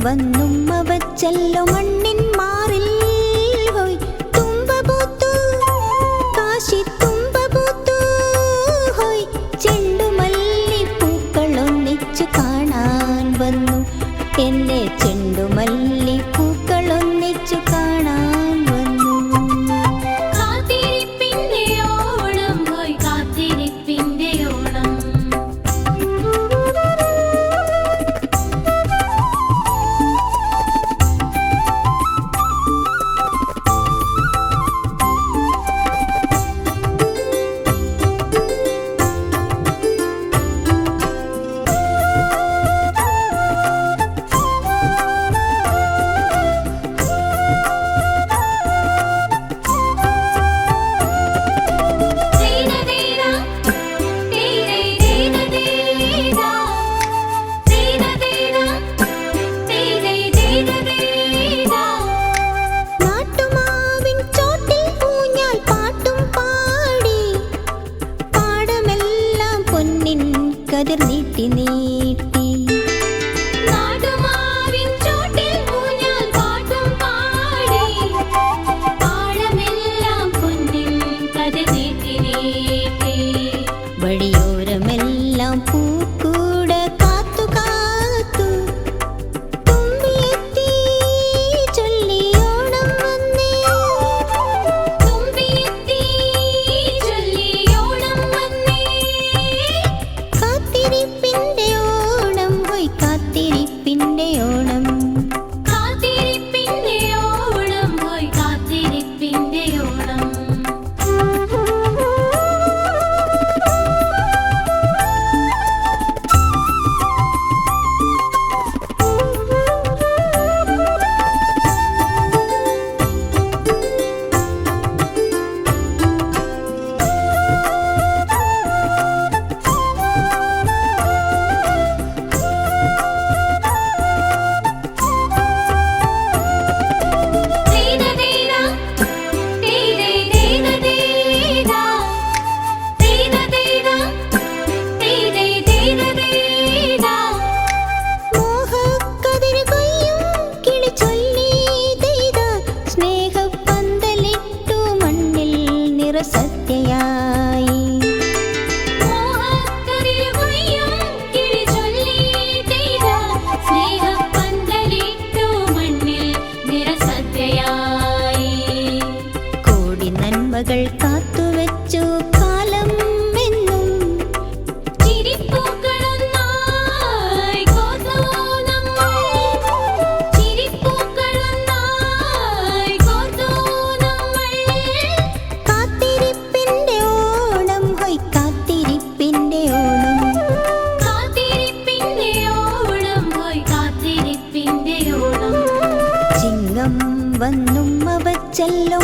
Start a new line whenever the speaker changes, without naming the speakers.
വന്നുമ്മ വച്ചല്ലോ മണ്ണിൻ മാറിൽ ഹോയ് തുമ്പ പൂത്തു കാശി തുമ്പ പൂത്തു ഹോയ് ചെണ്ടുമല്ലിപ്പൂക്കൾ ഒന്നിച്ചു കാണാൻ വന്നു എന്നെ ചെണ്ടുമല്ലിപ്പൂക്കൾ ഒന്നിച്ചു കാണാൻ വന്നു.
കാത്തിരിപ്പിന്റെ ഓണം ഹോയ് കാത്തിരിപ്പിന്റെ ഓണം.
നാട്ടുമാവിൻ ചോട്ടിൽ ഊഞ്ഞാൽ പാട്ടും പാടി പാടമെല്ലാം പൊന്നിൻ കതിർ നീട്ടി നീട്ടി.
നാടുമാവിൻ ചോട്ടിൽ ഊഞ്ഞാൽ പാട്ടും പാടി പാടമെല്ലാം പൊന്നിൻ കതിർ നീട്ടി നീട്ടി.
വഴിയോരമെല്ലാം പൂക്കൂട കാത്തു കാത്തു തുമ്പിയെത്തി ചൊല്ലിയോണം വന്നേ.
തുമ്പിയെത്തി ചൊല്ലിയോണം വന്നേ.
കാത്തിരിപ്പിന്റെ ഓണം ഹോയ് കാത്തിരിപ്പിന്റെ ഓണം.
കാത്തിരിപ്പിന്റെ ഓണം ഹോയ് കാത്തിരിപ്പിന്റെ ഓണം.
മോഹക്കതിര് കൊയ്യും കിളി ചൊല്ലി പെയ്ത സ്നേഹപ്പന്തലിട്ടു മണ്ണിൽ നിറസത്യയായി. കോടി നന്മകൾ കാത്തുവച്ചു കാലം എന്നും കാത്തിരിപ്പിന്റെ ഓണം ഹോയ് കാത്തിരിപ്പിന്റെ ഓണം. ചിങ്ങം വന്നുമ്മ വച്ചല്ലോ